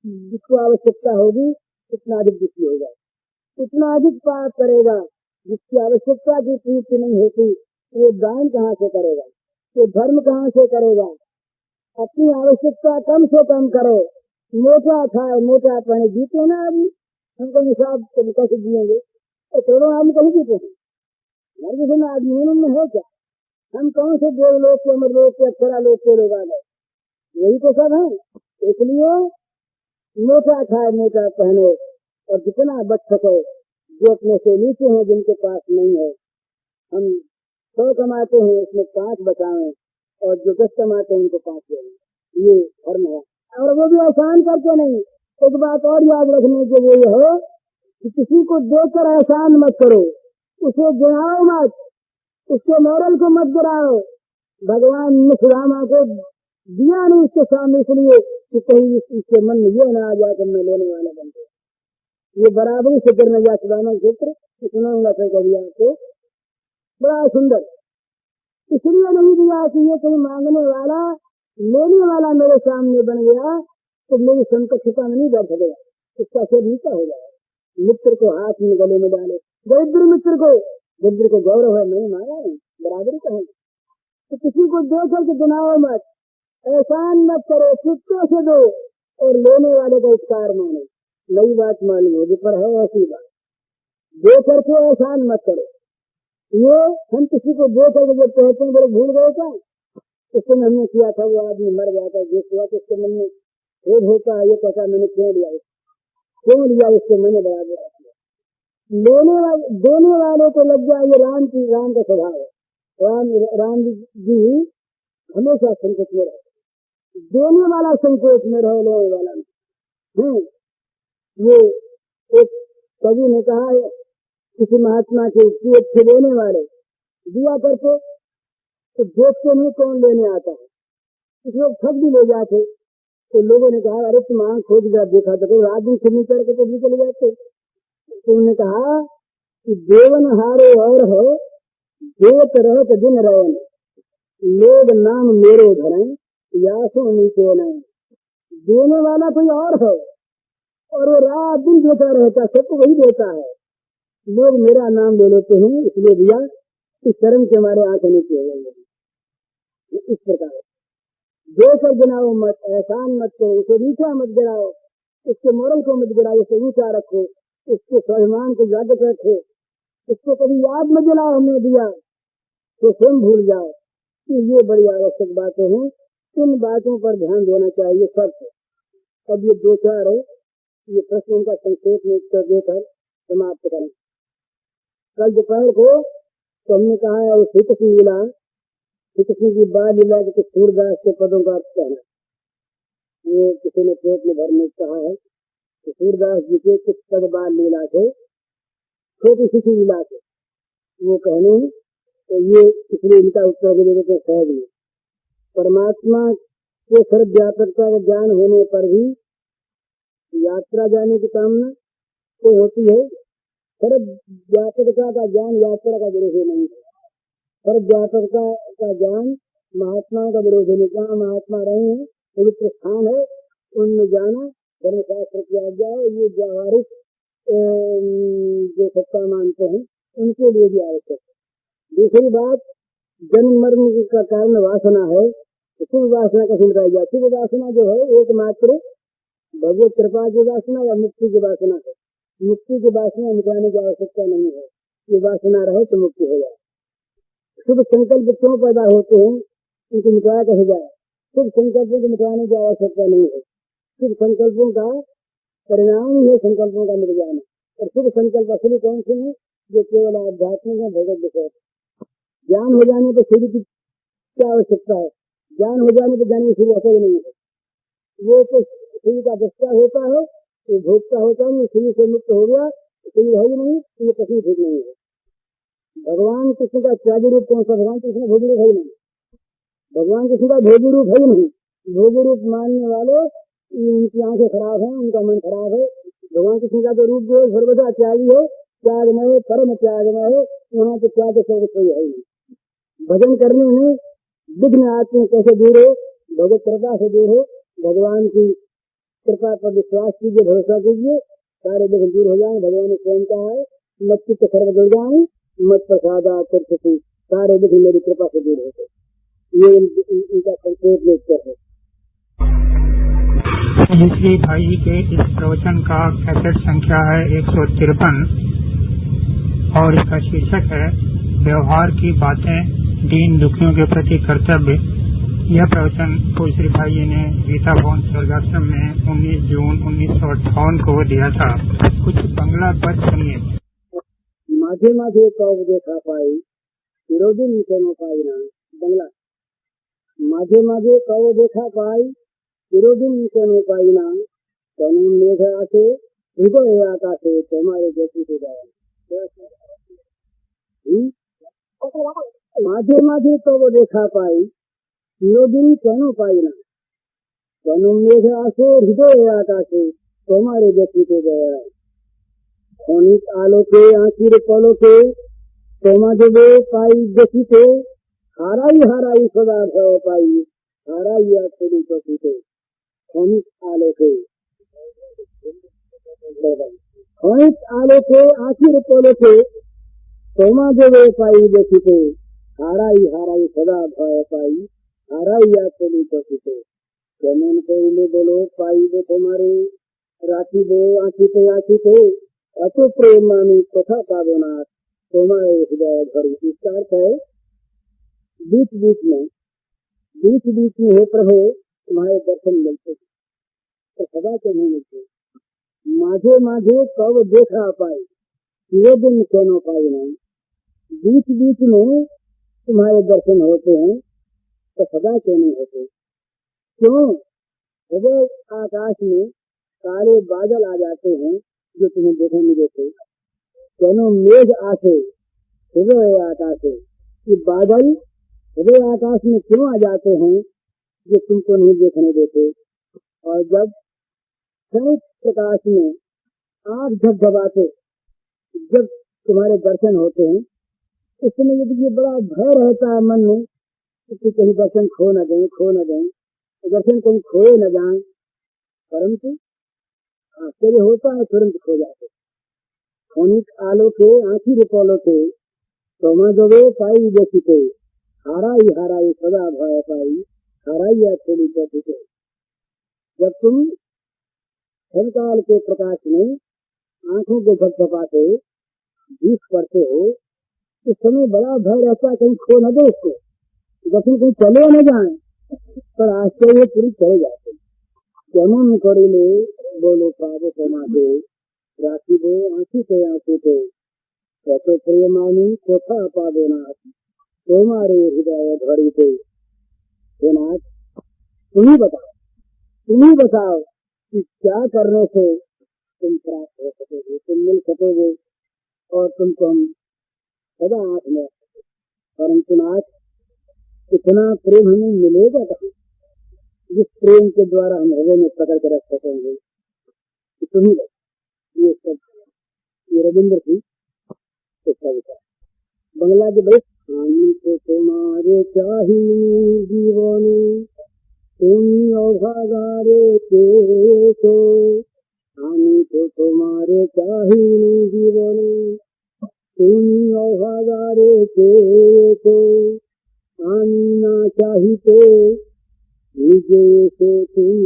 जिसको आवश्यकता होगी उतना अधिक दुखी होगा, उतना अधिक पाप करेगा। जिसकी आवश्यकता की पूर्ति नहीं होती वो दान कहाँ से करेगा, वो धर्म कहाँ से करेगा। अपनी आवश्यकता कम से कम करो, मोटा खाए मोटा पहने, जीते ना आदमी, हमको हिसाब कैसे जिएंगे? करोड़ों आदमी कहीं जीते हैं, हर किसी में आदमी में है क्या? हम कौन से देव लोग के, अमर लोग के, अक्षरा लोग के लोग आ गए? यही तो सब है। इसलिए मोटा खाए मोटा पहने और जितना बच सके, जो अपने से नीचे हैं जिनके पास नहीं है, हम 100 कमाते हैं उसमें 5 बचाएं और जो 10 कमाते हैं उनको 5 देंगे। ये धर्म है। और वो भी एहसान करके नहीं। एक बात और याद रखने के लिए है कि किसी को देकर एहसान मत करो, उसे गिराओ मत, उसके मोरल को मत गिराओ। भगवान ने सुदामा को दिया नहीं उसके सामने, इसलिए कि कहीं इसके मन में ये ना आ जाए कि मैं लेने वाला बन गया। ये बराबरी से करने जा सुदामा क्षेत्र सुनाऊंगा फिर कभी आपको, बड़ा सुंदर। इसलिए नहीं दिया कि ये कोई मांगने वाला लेने वाला मेरे सामने बन गया तो मेरी संकटता में नहीं बैठ गया, इसका सिर नीचा हो जाए। मित्र को हाथ में गले में डाले, दरिद्र को गौरव है, नहीं मांगा नहीं, बराबरी कहें। तो किसी को दे करके गिनाओ मत, एहसान मत करो, चुपके से दो और लेने वाले का उपकार मानो। नई बात मालूम होगी पर है ऐसी बात, दे करके एहसान मत करो। ये हम किसी को दे करके जब कहते हैं, बोले भूल गए क्या इस समय हमने किया था, वो आदमी मर जाता है, जो किया तो उसके मन में खेद होता है, ये कहता मैंने क्यों लिया इसके मैंने बराबर किया। देने वाले को लग जाए, ये राम का स्वभाव है। राम जी हमेशा संकोच में रहे, देने वाला संकोच में रहे, लेने वाला नहीं। ये एक कवि ने कहा है किसी महात्मा के अच्छे देने वाले दिया करके तो देखते नहीं कौन लेने आता है। कुछ लोग ठग भी ले जाते तो लोगों ने कहा अरे तुम आंख खोद जा देखा तो रात दिन से निकल के तो भी चले जाते। तो उन्होंने कहा कि देवन हारो और है, देत रहत दिन रहे, लोग नाम मेरो धरें, यासो नीचे न। देने वाला कोई और है और वो रात दिन देता रहता, सबको वही देता है, लोग मेरा नाम ले लेते हैं इसलिए दिया, इस शर्म के हमारे आंखें नीचे हो गई। इस प्रकार देकर गिनाओ मत, एहसान मत करो, उसे नीचा मत गिराओ, इसके मोरल को मत गिराओ, उसे ऊंचा रखो, इसके स्वाभिमान को जागृत रखो, इसको कभी याद मत दिलाओ हमने दिया तो स्वयं भूल जाओ। ये बड़ी आवश्यक बातें हैं, इन बातों पर ध्यान देना चाहिए सबको। अब ये 2-4 ये प्रश्न उनका संक्षेप में उत्तर देकर समाप्त करें। कल दोपहर को तो हमने कहा है श्री कृष्ण की बाल लीला के सूरदास के पदों का अर्थ कहना। वो किसी ने पेट में भरने कहा है कि सूरदास जी के कुछ पद बाल लीला थे, छोटी सी लीला थे, वो कहने तो ये इसलिए इनका उत्तर दे देते हैं सहज में। परमात्मा के सर्वव्यापकता का ज्ञान होने पर भी यात्रा जाने की कामना तो होती है, सर्वव्यापकता का ज्ञान यात्रा का विरोध नहीं है। सर्वव्यापकता का ज्ञान महात्माओं का विरोध नहीं। जहाँ महात्मा रहे हैं पवित्र स्थान है, उनमें जाना धर्मशास्त्र की आज्ञा है। ये व्यावहारिक जो सत्ता मानते हैं उनके लिए भी आवश्यक है। दूसरी बात, जन्म मरण का कारण वासना है, शुभ वासना कैसे मिटाई जाए। शुभ वासना जो है एकमात्र भगवत कृपा की वासना या मुक्ति की वासना है। मुक्ति की वासना मिटाने की आवश्यकता नहीं है, ये वासना रहे तो मुक्ति हो जाए। शुभ संकल्प क्यों पैदा होते हैं, उनको मिटाया कैसे जाए। शुभ संकल्पों को मिटाने की आवश्यकता नहीं है, शुभ संकल्पों का परिणाम ही है संकल्पों का मिट जाना। और शुभ संकल्प असली कौन से हैं, जो केवल आध्यात्मिक है, भगवत विषय। ज्ञान हो जाने पर शुरू की क्या आवश्यकता है, ज्ञान हो जाने पर जाने की शुरू असर नहीं है। वो तो शुरू का दस्ता होता है, तो भोगता होता है, शुरू से मुक्त हो गया, शुरू है ही नहीं, तो ये कहीं ठीक नहीं है। भगवान कृष्ण का त्यागी रूप कौन सा, भगवान कृष्ण भोगी रूप है ही नहीं, भगवान कृष्ण का भोगी रूप है ही नहीं। भोगी रूप मानने वाले उनकी आंखें खराब है, उनका मन खराब है। भगवान कृष्ण का तो रूप जो है सर्वदा त्यागी है, त्यागमय है, परम त्यागमय है, वहाँ तो त्याग से कोई है ही नहीं। भजन करने में विघ्न आते हैं, कैसे दूर हो, भगवत कृपा से दूर हो। भगवान की कृपा पर विश्वास कीजिए, भरोसा कीजिए, सारे विघ्न दूर हो जाए। भगवान ने स्वयं कहा है मत चित्त सर्व दूर जाए, मत प्रसादा चर्चति, सारे विघ्न मेरी कृपा से दूर होते। ये इनका संक्षेप में उत्तर है। श्री भाई के इस प्रवचन का कैसेट संख्या है 153 और इसका शीर्षक है व्यवहार की बातें, दीन दुखियों के प्रति कर्तव्य। यह प्रवचन पूज्य श्री भाई जी ने गीता भवन स्वर्गाश्रम में 19 जून 1958 को दिया था। कुछ बंगला पद सुनिए। माझे माझे कब देखा पाई, विरोधी नीचे न पाई ना। बंगला माझे माझे कव देखा पाई चिरोदिन केनो पाई ना तेनु मेघ आसे हृदय आकाशे तुम्हारे जैसी हो जाए। माझे माझे कव देखा पाई चिरोदिन केनो पाई ना तेनु मेघ आसे हृदय आकाशे तुम्हारे जैसी हो जाए। क्षणिक आलोके आखिर पलोके तोमा जबे पाई देखिते हाराई हाराई सदा भय पाई हाराई आखिरी कथिते। क्षणिक आलोके आखिर पलोके तोमा जबे पाई देखिते हाराई हाराई सदा भय पाई हाराई आखिरी कथिते। केमन कइले बोलो पाइबे तुम्हारे राखिबे आखिते अत प्रेम मानी कथा पाबो ना तुम्हारे हृदय धरी। इसका अर्थ है बीच बीच में हे प्रभु तुम्हारे दर्शन मिलते तो सदा तो नहीं मिलते। माझे माझे कब देखा पाए ये दिन केनो पाई नहीं। बीच बीच में तुम्हारे दर्शन होते हैं तो सदा क्यों नहीं होते। क्यों? हृदय आकाश में काले बादल आ जाते हैं जो तुम्हें देखने नहीं देते। केनो मेघ आसे हृदय आकाशे, ये बादल हृदय आकाश में क्यों आ जाते हैं जो तुमको नहीं देखने देते। और जब क्षणिक प्रकाश में आग झगझगाते जब तुम्हारे दर्शन होते हैं इस समय यदि ये बड़ा भय रहता है मन में कि कहीं दर्शन खो न दें दर्शन कहीं खोए न जाए, परंतु आश्चर्य होता है तुरंत खो जाते। क्षणिक आलोके आखिर पलोके तोमा जबे पाई देखिते हाराई हाराई सदा भय पाई हाराई आखिरी कथिते। जब तुम क्षणकाल के प्रकाश में आंखों को झपझपाते भीख पड़ते हो इस समय बड़ा भय रहता है कहीं खो न दे उसको, दर्शन कहीं चले न जाए, पर आश्चर्य पूरी चले जाते। केमन करिले बोलो पाबो तुम्हारे राखिबे आँखिते कत प्रेमानी कोथा पाबो ना तुम्हारे हृदय धड़ीते। हे नाथ तुम ही बताओ कि क्या करने से तुम प्राप्त हो सकोगे, तुम मिल सकोगे और तुमको हम सदा आँख में, परंतु नाथ इतना प्रेम हमें मिलेगा कहीं जिस प्रेम के द्वारा हम हृदय में पकड़ कर रख सकेंगे। तुम ही ये सब ये रविंद्र की कविता बांग्लादेश। हामी तो तुम्हारे चाहिए जीवने तुम अभागारे तो हामी तो तुम्हारे चाहिए जीवने तुम अभागारे तो हामी ना चाहिए निजे से तुम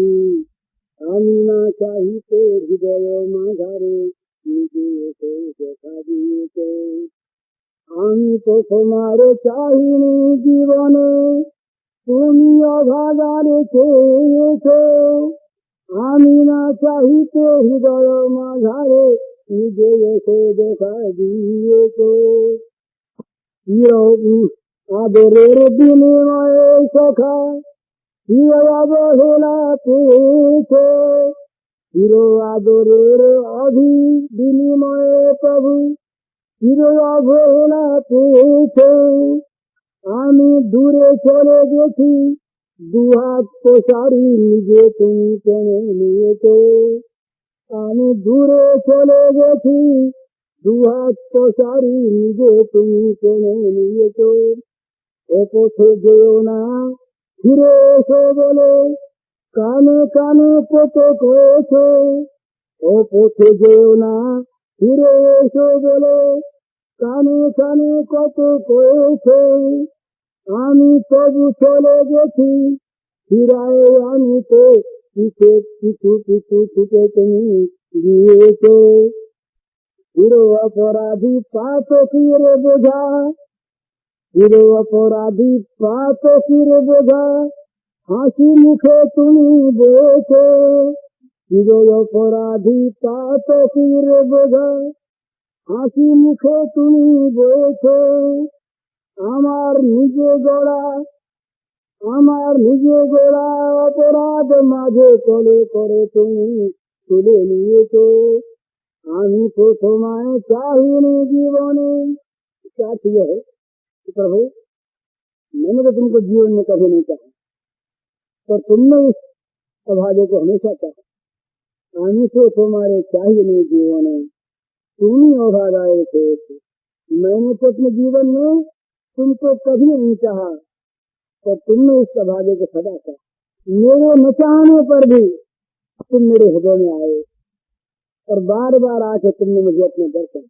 हामी ना चाहिए हृदय माघारे निजे से देखा दिए तो हामी तो तुम्हारे चाहिए जीवने तुम अभागारे तो हामी ना चाहिए हृदय माघारे निजे से देखा दिए तो। आदरेर बिनिमय सखा अवहेला पूछे हिरो आदरेर अधि बिनिमय प्रभु हिरो अवहेला पूछे। आमी दूरे चले गेছি দুহাত প্রসারি নিজে তুমি কেনে নিয়েছো। আমি দূরে চলে গেছি দুহাত প্রসারি নিজে তুমি কেনে নিয়েছো। ও পথে যেও না ফিরে এসো বলে কানে কানে কত কয়েছে। ও পথে যেও না ফিরে এসো বলে কানে কানে কত কয়েছে। আমি তবু চলে গেছি ফিরায় আমি তো পিছু পিছু পিছু ছুটে তুমি গিয়েছো। হিরো অপরাধী পাতকির বোঝা হিরো অপরাধী পাতকির বোঝা হাসি মুখে তুমি বসে। হিরো অপরাধী পাতকির বোঝা হাসি মুখে তুমি বসে। আমার নিজে গড়া আমার নিজে গোড়া অপরাধ মাঝে করে করে তুমি তুলে নিয়েছো। আমি তো তোমায় चाहिए जीवने। क्या चाहिए है प्रभु, मैंने तो तुमको जीवन में कभी नहीं चाहा, पर तुमने इस अभागे को हमेशा चाहा। आने से तुम्हारे चाहिए नहीं जीवने, तुम ही अभाग आए थे। मैंने तो अपने जीवन में तुमको कभी नहीं चाहा, पर तुमने इस अभागे को सदा चाहा। मेरे न चाहने पर भी तुम मेरे हृदय में आए और बार बार आके तुमने मुझे अपने दर्शन,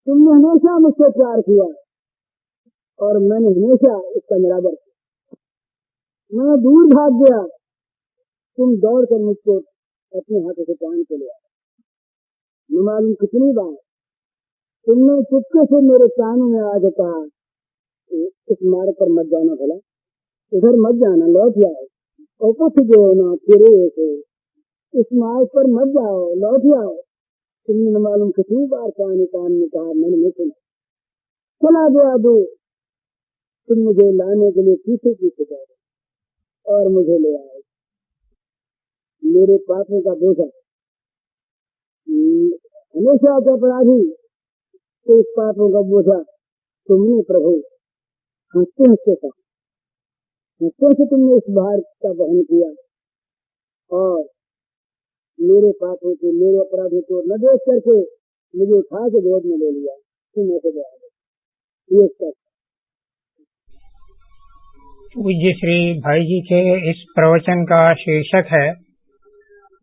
तुमने हमेशा मुझसे प्यार किया और मैंने हमेशा इसका निरादर किया। मैं दूर भाग गया, तुम दौड़ कर मुझको अपने हाथों से टांग के ले आए। न मालूम कितनी बार तुमने चुपके से मेरे कानों में आके कहा, इस मार्ग पर मत जाना, भला इधर मत जाना, लौट जाओ, और कुछ जो ना फिरे से इस मार्ग पर मत जाओ, लौट जाओ। तुमने न मालूम कितनी बार कान में कहा, मैंने नहीं सुना। चला गया दूर, तुम मुझे लाने के लिए पीछे पीछे गए और मुझे ले आए। मेरे पापों का बोझा हमेशा का अपराधी, तो इस पापों का बोझा तुमने प्रभु हंसते हंसते कहा, हंसते से तुमने इस भार का वहन किया और मेरे पापों को, मेरे अपराधों को न देख करके मुझे उठा के गोद में ले लिया। तुम ऐसे दे आगे। ये सब पूज्य श्री भाई जी के इस प्रवचन का शीर्षक है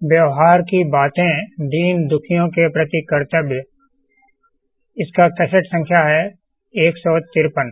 व्यवहार की बातें, दीन दुखियों के प्रति कर्तव्य। इसका कैसेट संख्या है 153।